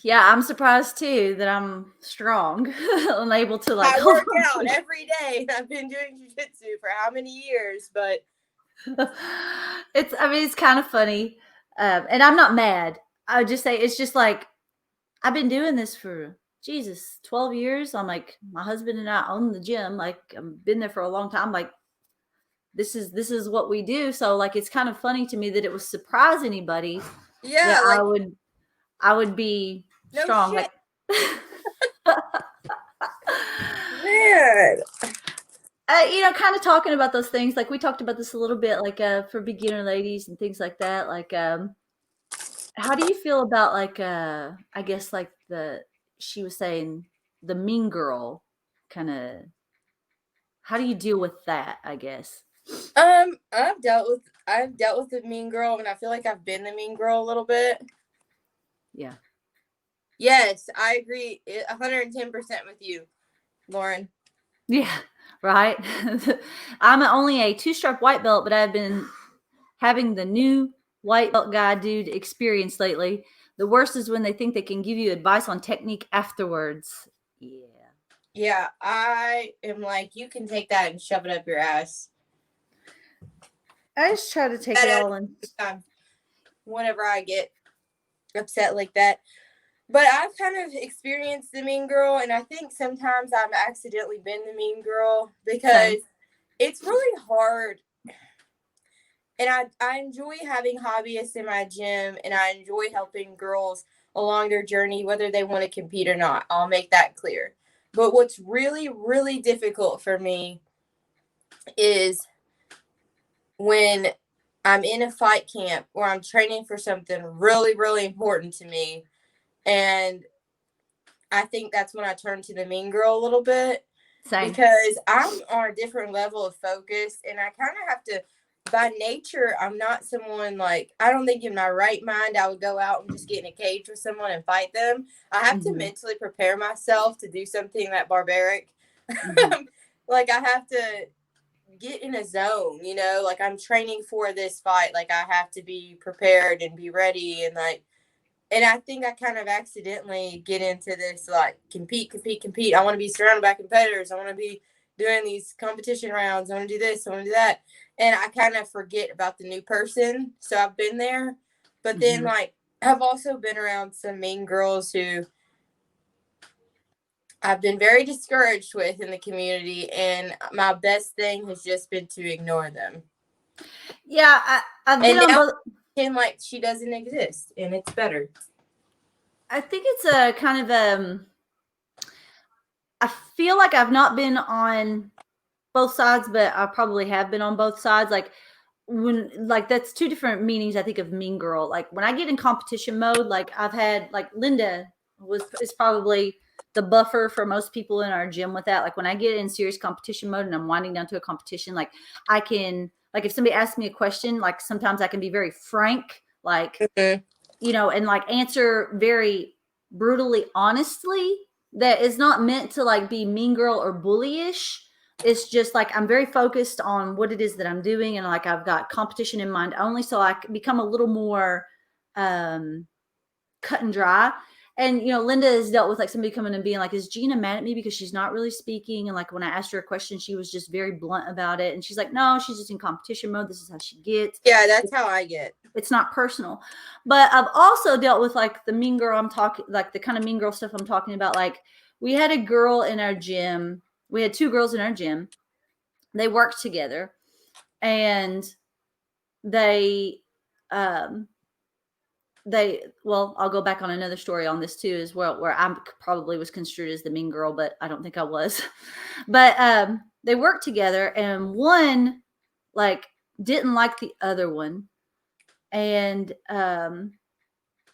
Yeah, I'm surprised too that I'm strong and able to like I hold work on out to every day. I've been doing jiu-jitsu for how many years, but it's kind of funny. And I'm not mad. I would just say it's just like I've been doing this for 12 years. I'm like, my husband and I own the gym. Like I've been there for a long time. Like this is what we do. So like it's kind of funny to me that it would surprise anybody yeah, that like I would be no strong. shit. Like Man. Kind of talking about those things. Like we talked about this a little bit, like for beginner ladies and things like that. Like how do you feel about like I guess like she was saying the mean girl kind of, how do you deal with that, I guess? I've dealt with the mean girl, and I feel like I've been the mean girl a little bit. Yeah. Yes, I agree 110% with you, Lauren. Yeah, right. I'm only a 2-stripe white belt, but I've been having the new white belt guy dude experience lately. The worst is when they think they can give you advice on technique afterwards. Yeah. Yeah, I am like, you can take that and shove it up your ass. I just try to take it all in. Whenever I get upset like that. But I've kind of experienced the mean girl, and I think sometimes I've accidentally been the mean girl because it's really hard. And I enjoy having hobbyists in my gym, and I enjoy helping girls along their journey, whether they want to compete or not. I'll make that clear. But what's really, really difficult for me is when I'm in a fight camp or I'm training for something really, really important to me. And I think that's when I turn to the mean girl a little bit. Same. Because I'm on a different level of focus, and I kind of have to, by nature, I'm not someone like, I don't think in my right mind I would go out and just get in a cage with someone and fight them. I have to mentally prepare myself to do something that barbaric. Like I have to get in a zone, like I'm training for this fight. Like I have to be prepared and be ready, and like, and I think I kind of accidentally get into this, like, compete. I want to be surrounded by competitors. I want to be doing these competition rounds. I want to do this. I want to do that. And I kind of forget about the new person. So I've been there. But then, like, I've also been around some mean girls who I've been very discouraged with in the community. And my best thing has just been to ignore them. Yeah, I've been on both. And like she doesn't exist, and it's better. I think it's a kind of I feel like I've not been on both sides, but I probably have been on both sides. Like when, like that's two different meanings. I think of mean girl. Like when I get in competition mode, like I've had, like Linda is probably the buffer for most people in our gym with that. Like when I get in serious competition mode and I'm winding down to a competition, like I can, like if somebody asks me a question, like sometimes I can be very frank, like, and like answer very brutally honestly, that is not meant to like be mean girl or bullyish. It's just like I'm very focused on what it is that I'm doing, and like I've got competition in mind only, so I can become a little more cut and dry. And Linda has dealt with like somebody coming and being like, "Is Gina mad at me because she's not really speaking?" And like when I asked her a question, she was just very blunt about it, and she's like, "No, she's just in competition mode. This is how she gets." Yeah, that's how I get. It's not personal. But I've also dealt with like the mean girl I'm talking, like the kind of mean girl stuff I'm talking about. Like we had a girl in our gym. We had two girls in our gym. They worked together, and they well, I'll go back on another story on this too, as well, where I probably was construed as the mean girl, but I don't think I was. But they worked together, and one like didn't like the other one, and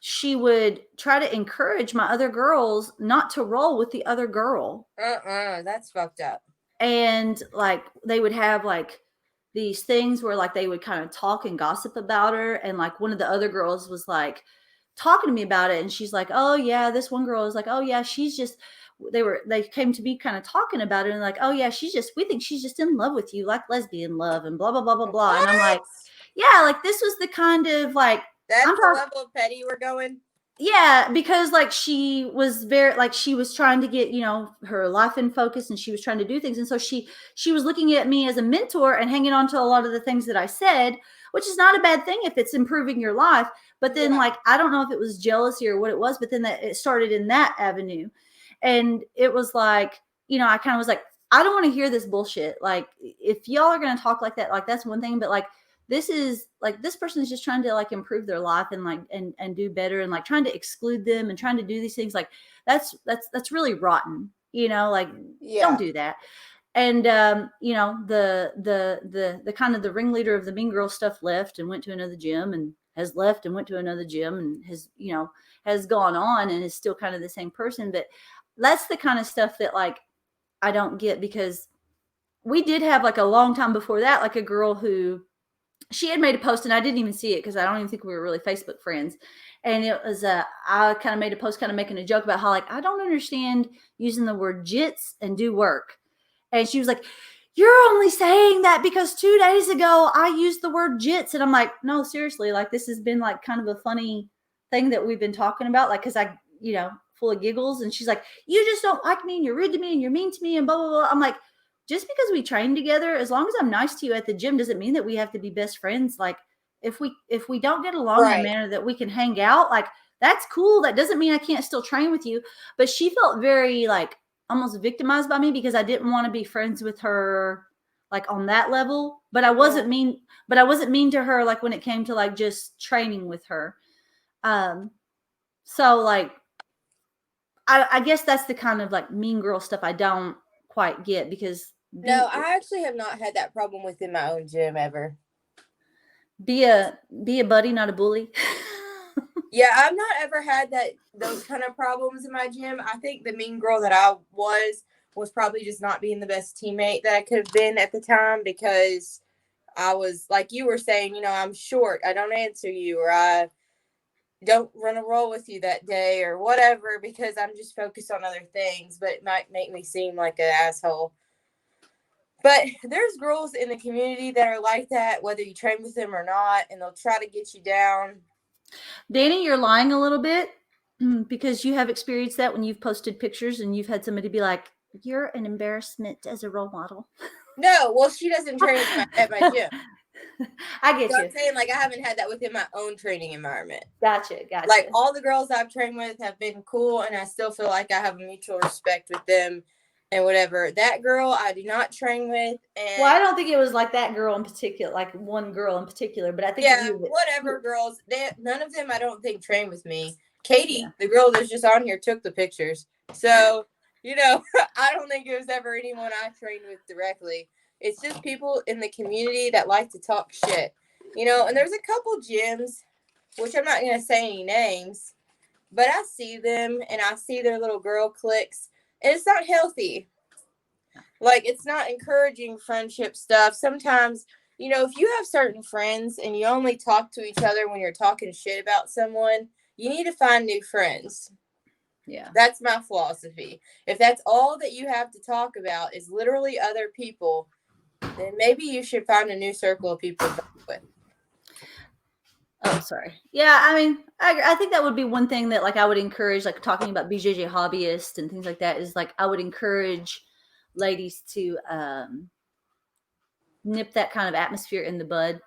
she would try to encourage my other girls not to roll with the other girl. That's fucked up. And like they would have like these things where like they would kind of talk and gossip about her, and like one of the other girls was like talking to me about it, and she's like, "Oh yeah," this one girl is like, "Oh yeah, she's just," they came to be kind of talking about it, and like, "Oh yeah, we think she's just in love with you, like lesbian love," and blah blah blah blah blah. What? And I'm like, yeah, like this was the kind of like, that's the level of petty we're going. Yeah, because like she was very like she was trying to get her life in focus, and she was trying to do things, and so she was looking at me as a mentor and hanging on to a lot of the things that I said, which is not a bad thing if it's improving your life. But then like I don't know if it was jealousy or what it was, but then it started in that avenue, and it was like I kind of was like, I don't want to hear this bullshit. Like if y'all are gonna talk like that, like that's one thing, but like this is like this person is just trying to like improve their life and like and do better, and like trying to exclude them and trying to do these things, like that's really rotten, like don't do that. And the kind of the ringleader of the mean girl stuff left and went to another gym, and has left and went to another gym, and has gone on and is still kind of the same person. But that's the kind of stuff that like I don't get, because we did have like a long time before that, like a girl who she had made a post, and I didn't even see it because I don't even think we were really Facebook friends. And it was I kind of made a post kind of making a joke about how like I don't understand using the word jits and do work. And she was like, "You're only saying that because 2 days ago I used the word jits." And I'm like, "No, seriously, like this has been like kind of a funny thing that we've been talking about, like because I full of giggles." And she's like, "You just don't like me, and you're rude to me, and you're mean to me, and blah blah blah." I'm like, just because we train together, as long as I'm nice to you at the gym, doesn't mean that we have to be best friends. Like if we don't get along in a manner that we can hang out, like that's cool. That doesn't mean I can't still train with you. But she felt very like almost victimized by me because I didn't want to be friends with her like on that level. But I wasn't mean. But I wasn't mean to her like when it came to like just training with her. So like I guess that's the kind of like mean girl stuff I don't quite get, because no, I actually have not had that problem within my own gym ever. Be a buddy, not a bully. Yeah, I've not ever had those kind of problems in my gym. I think the mean girl that I was probably just not being the best teammate that I could have been at the time, because I was like you were saying, I'm short, I don't answer you, or I don't run a roll with you that day or whatever, because I'm just focused on other things, but it might make me seem like an asshole. But there's girls in the community that are like that, whether you train with them or not, and they'll try to get you down. Danny, you're lying a little bit, because you have experienced that when you've posted pictures and you've had somebody be like, "You're an embarrassment as a role model." No, well, she doesn't train at my gym. I get you. I'm saying, like, I haven't had that within my own training environment. Gotcha. Like, all the girls I've trained with have been cool, and I still feel like I have a mutual respect with them and whatever. That girl I do not train with. And well, I don't think it was like that girl in particular, like one girl in particular, but I think whatever girls, none of them I don't think train with me. Katie, the girl that's just on here, took the pictures. So, I don't think it was ever anyone I trained with directly. It's just people in the community that like to talk shit, and there's a couple gyms, which I'm not going to say any names, but I see them and I see their little girl cliques, and it's not healthy. Like, it's not encouraging friendship stuff. Sometimes, if you have certain friends and you only talk to each other when you're talking shit about someone, you need to find new friends. Yeah. That's my philosophy. If that's all that you have to talk about is literally other people, then maybe you should find a new circle of people to talk with. Oh, sorry. Yeah, I mean, I think that would be one thing that like I would encourage, like talking about BJJ hobbyists and things like that, is like I would encourage ladies to nip that kind of atmosphere in the bud.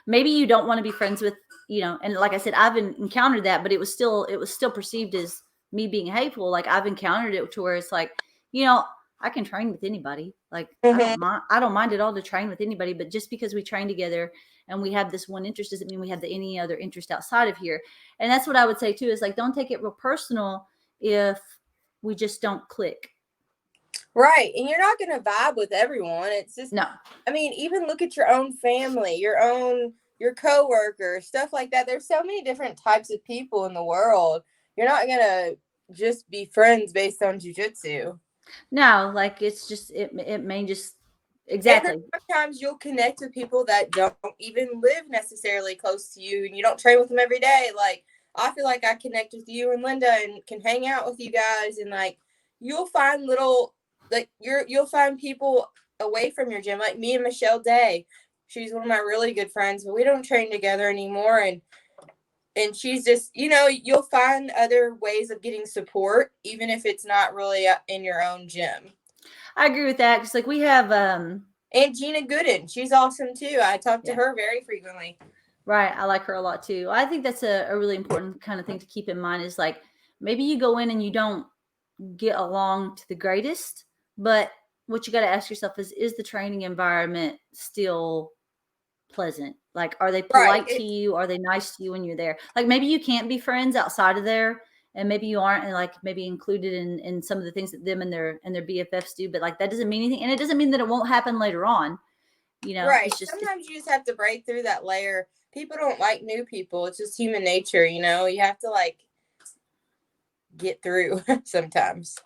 Maybe you don't want to be friends with, and like I said, I've encountered that, but it was still perceived as me being hateful. Like I've encountered it to where it's like, I can train with anybody. Like I don't mind at all to train with anybody, but just because we train together and we have this one interest doesn't mean we have any other interest outside of here. And that's what I would say too, is like, don't take it real personal if we just don't click. Right. And you're not going to vibe with everyone. It's just, no. I mean, even look at your own family, your coworkers, stuff like that. There's so many different types of people in the world. You're not going to just be friends based on jiu-jitsu. No, like it's just, it may just, exactly. And sometimes you'll connect with people that don't even live necessarily close to you and you don't train with them every day. Like, I feel like I connect with you and Linda and can hang out with you guys, and like, you'll find you'll find people away from your gym, like me and Michelle Day. She's one of my really good friends, but we don't train together anymore. And she's just, you'll find other ways of getting support, even if it's not really in your own gym. I agree with that. Cause like we have, and Gina Gooden, she's awesome too. I talk to her very frequently. Right. I like her a lot too. I think that's a really important kind of thing to keep in mind, is like, maybe you go in and you don't get along to the greatest, but what you got to ask yourself is the training environment still pleasant? Like, are they polite to you? Are they nice to you when you're there? Like, maybe you can't be friends outside of there, and maybe you aren't, and like maybe included in some of the things that them and their BFFs do, but like that doesn't mean anything, and it doesn't mean that it won't happen later on. Right. It's just, sometimes you just have to break through that layer. People don't like new people. It's just human nature, you have to like get through sometimes.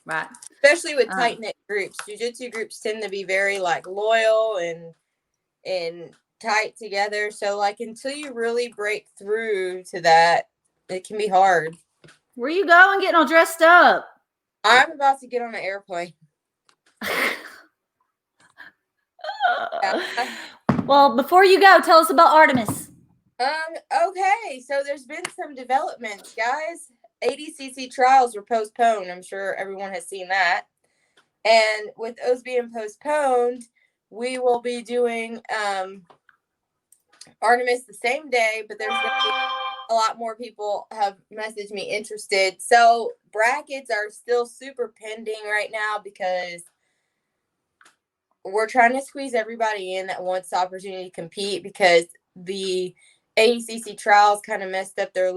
Right. Especially with tight-knit groups. Jiu-jitsu groups tend to be very like loyal and tight together. So like until you really break through to that, it can be hard. Where you going getting all dressed up? I'm about to get on an airplane. Well, before you go, tell us about Artemis. Okay, so there's been some developments, guys. ADCC trials were postponed. I'm sure everyone has seen that. And with those being postponed, we will be doing Artemis the same day, but there's going to be a lot more people have messaged me interested. So brackets are still super pending right now because we're trying to squeeze everybody in that wants the opportunity to compete, because the ADCC trials kind of messed up their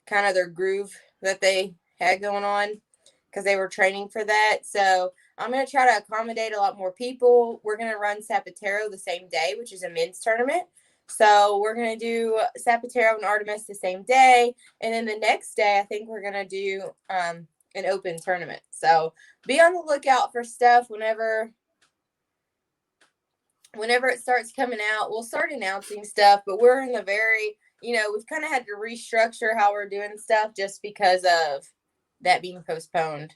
their groove that they had going on, because they were training for that. So I'm going to try to accommodate a lot more people. We're going to run Zapatero the same day, which is a men's tournament. So we're going to do Zapatero and Artemis the same day. And then the next day, I think we're going to do an open tournament. So be on the lookout for stuff whenever it starts coming out. We'll start announcing stuff, but we're in the very, we've kind of had to restructure how we're doing stuff just because of that being postponed.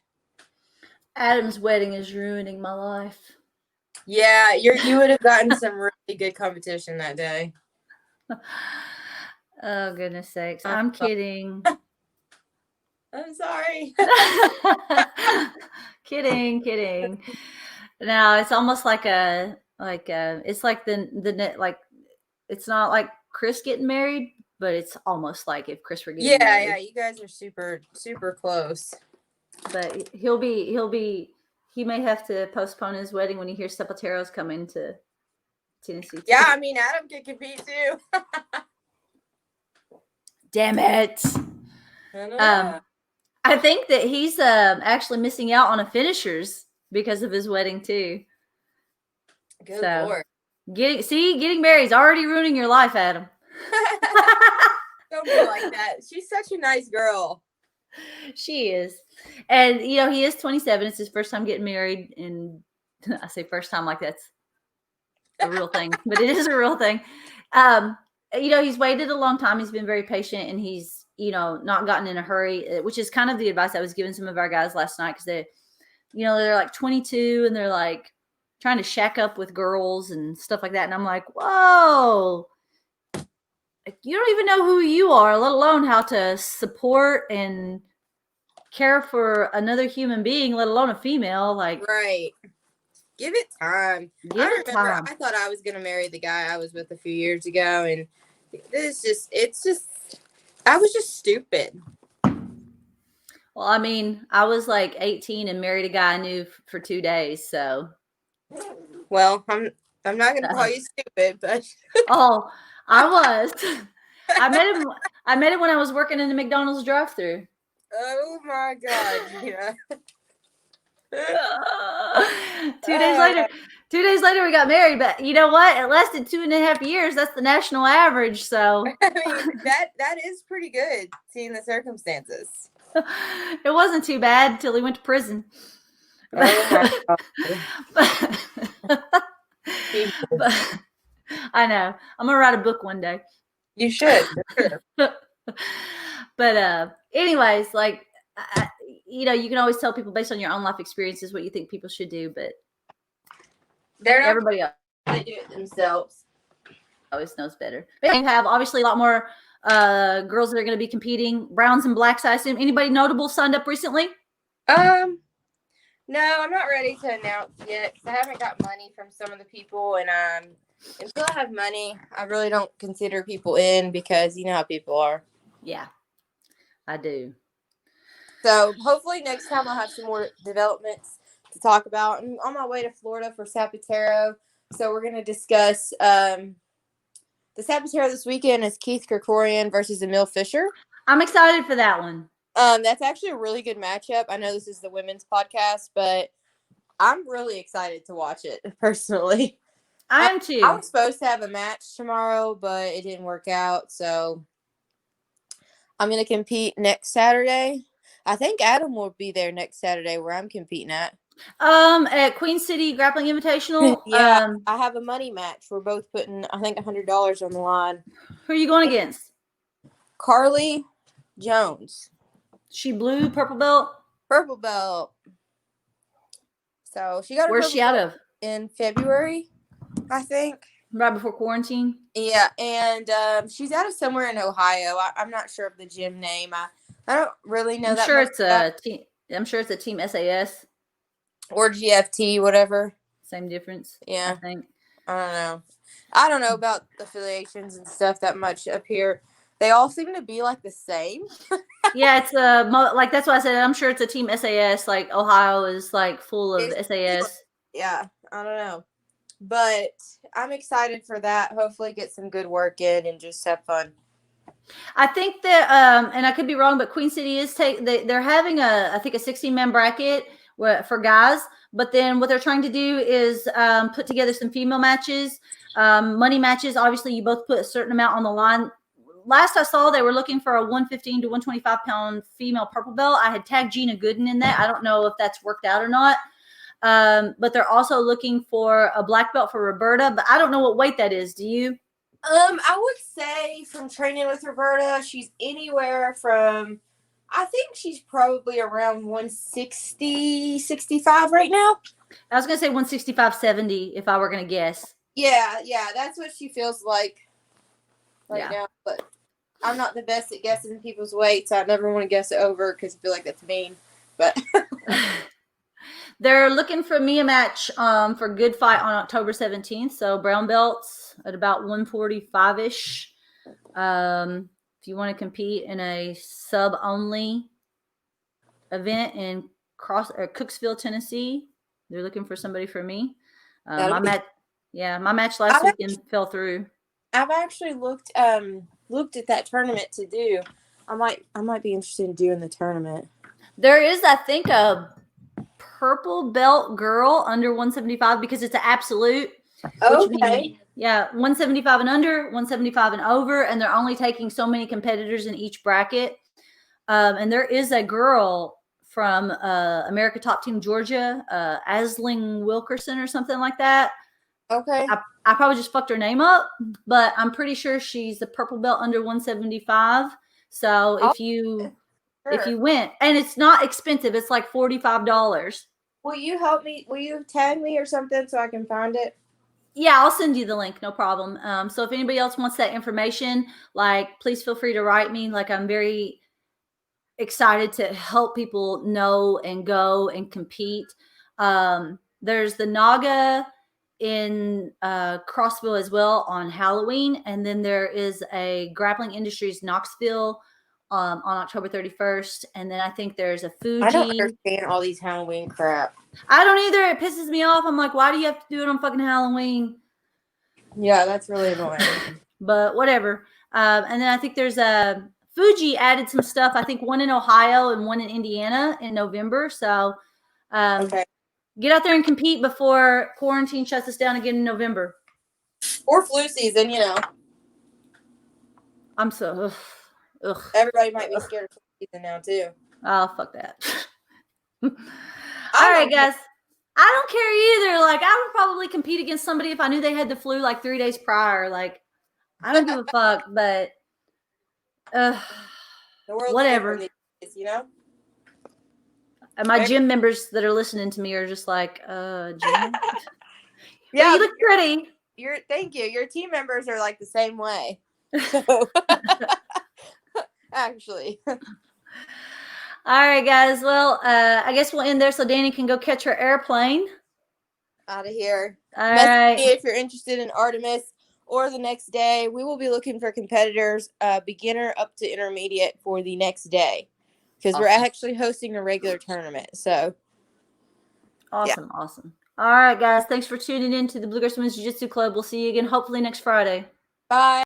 Adam's wedding is ruining my life. Yeah, you would have gotten some really good competition that day. Oh, goodness sakes. I'm kidding. I'm sorry. Kidding. No, it's almost like it's like like, it's not like Chris getting married, but it's almost like if Chris were getting married. Yeah, you guys are super, super close. But he may have to postpone his wedding when he hears Zapatero's coming to Tennessee. Yeah, I mean, Adam could compete too. Damn it. I think that he's actually missing out on a finishers because of his wedding too. Good Lord. Getting married is already ruining your life, Adam. Don't be like that. She's such a nice girl. She is. And, he is 27. It's his first time getting married. And I say first time like that's a real thing, but it is a real thing. He's waited a long time. He's been very patient, and he's not gotten in a hurry, which is kind of the advice I was giving some of our guys last night, because they're like 22 and they're like trying to shack up with girls and stuff like that. And I'm like, whoa, you don't even know who you are, let alone how to support and care for another human being, let alone a female. Like, Right. Give it time. I thought I was gonna marry the guy I was with a few years ago, and I was just stupid. Well, I mean, I was like 18 and married a guy I knew for 2 days. So, well, I'm not gonna call you stupid, but oh, I was. I met him when I was working in the McDonald's drive-thru. oh my God, yeah. 2 days later, 2 days later, we got married. But you know what? It lasted 2.5 years. That's the national average. So I mean, that is pretty good, seeing the circumstances. it wasn't too bad until he went to prison. Oh my God. But I know. I'm gonna write a book one day. You should. For sure. But anyways, like you can always tell people based on your own life experiences what you think people should do, but They're not everybody else gonna do it themselves. always knows better. But you have obviously a lot more girls that are going to be competing, browns and blacks, I assume. Anybody notable signed up recently? No, I'm not ready to announce yet because I haven't got money from some of the people, and until I have money, I really don't consider people in, because you know how people are. Yeah, I do. So hopefully next time I'll have some more developments to talk about. I'm on my way to Florida for Zapatero, so we're going to discuss the Zapatero this weekend is Keith Krikorian versus Emil Fisher. I'm excited for that one. That's actually a really good matchup. I know this is the women's podcast, but I'm really excited to watch it personally. I am too. I was supposed to have a match tomorrow, but it didn't work out. So I'm going to compete next Saturday. I think Adam will be there next Saturday where I'm competing at. At Queen City Grappling Invitational. Yeah, I have a money match. We're both putting, I think, $100 on the line. Who are you going against? Carly Jones. She blue, purple belt? Purple belt. So she got Where's she out of? In February, I think. Right before quarantine? Yeah, and she's out of somewhere in Ohio. I'm not sure of the gym name. I don't really know I'm that sure much it's a team. I'm sure it's a team SAS. Or GFT, whatever. Same difference. Yeah. I think. I don't know about affiliations and stuff that much up here. They all seem to be like the same. Yeah, it's like that's why I said I'm sure it's a team SAS. Like Ohio is like full of SAS. Yeah, I don't know. But I'm excited for that. Hopefully get some good work in and just have fun. I think that and I could be wrong, but Queen City is they're having I think a 16-man bracket for guys, but then what they're trying to do is put together some female matches, money matches. Obviously you both put a certain amount on the line. Last I saw, they were looking for a 115 to 125 pound female purple belt. I had tagged Gina Gooden in that. I don't know if that's worked out or not. But they're also looking for a black belt for Roberta, but I don't know what weight that is. Do you? I would say from training with Roberta, she's anywhere from, I think she's probably around 160, 65 right now. I was going to say 165, 70 if I were going to guess. Yeah, that's what she feels like right now. But I'm not the best at guessing people's weights. I never want to guess it over because I feel like that's mean. But they're looking for me a match for Good Fight on October 17th. So brown belts at about 145-ish. If you want to compete in a sub-only event in Cooksville, Tennessee, they're looking for somebody for me. My match last weekend fell through. I've actually looked at that tournament to do. I might be interested in doing the tournament. There is, I think, a purple belt girl under 175 because it's an absolute. Okay. 175 and under, 175 and over, and they're only taking so many competitors in each bracket. And there is a girl from America Top Team Georgia, Asling Wilkerson or something like that. Okay. I probably just fucked her name up, but I'm pretty sure she's the purple belt under 175. So Oh, if you Sure. went, and it's not expensive, it's like $45. Will you help me? Will you tag me or something so I can find it? Yeah, I'll send you the link, no problem. So if anybody else wants that information, like, please feel free to write me. Like, I'm very excited to help people know and go and compete. There's the Naga in Crossville as well on Halloween, and then there is a Grappling Industries Knoxville on October 31st, and then I think there's a I don't Fuji. understand all these Halloween crap. I don't either. It pisses me off. I'm like, why do you have to do it on fucking Halloween? Yeah, that's really annoying. But whatever. And then I think there's a Fuji added some stuff. I think one in Ohio and one in Indiana in November. So Okay. get out there and compete before quarantine shuts us down again in November. Or flu season, you know. I'm so ugh. Everybody might be scared of flu season now too. Oh, fuck that. All right, guys. I don't care either. Like, I would probably compete against somebody if I knew they had the flu like 3 days prior. Like, I don't give a fuck, but The world's whatever. different these days, you know? And my gym members that are listening to me are just like, Jim? Yeah, Well, you look pretty. Thank you. Your team members are like the same way. So, actually. All right, guys. Well, I guess we'll end there so Danny can go catch her airplane. Out of here. All Message right. me if you're interested in Artemis or the next day. We will be looking for competitors, beginner up to intermediate for the next day. Because we're actually hosting a regular tournament. So Awesome. All right, guys. Thanks for tuning in to the Bluegrass Women's Jiu-Jitsu Club. We'll see you again hopefully next Friday. bye.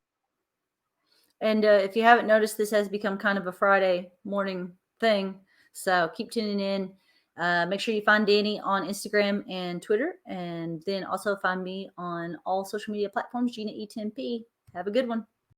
And if you haven't noticed, this has become kind of a Friday morning thing. So keep tuning in. Make sure you find Danny on Instagram and Twitter. And then also find me on all social media platforms, Gina E10P. Have a good one.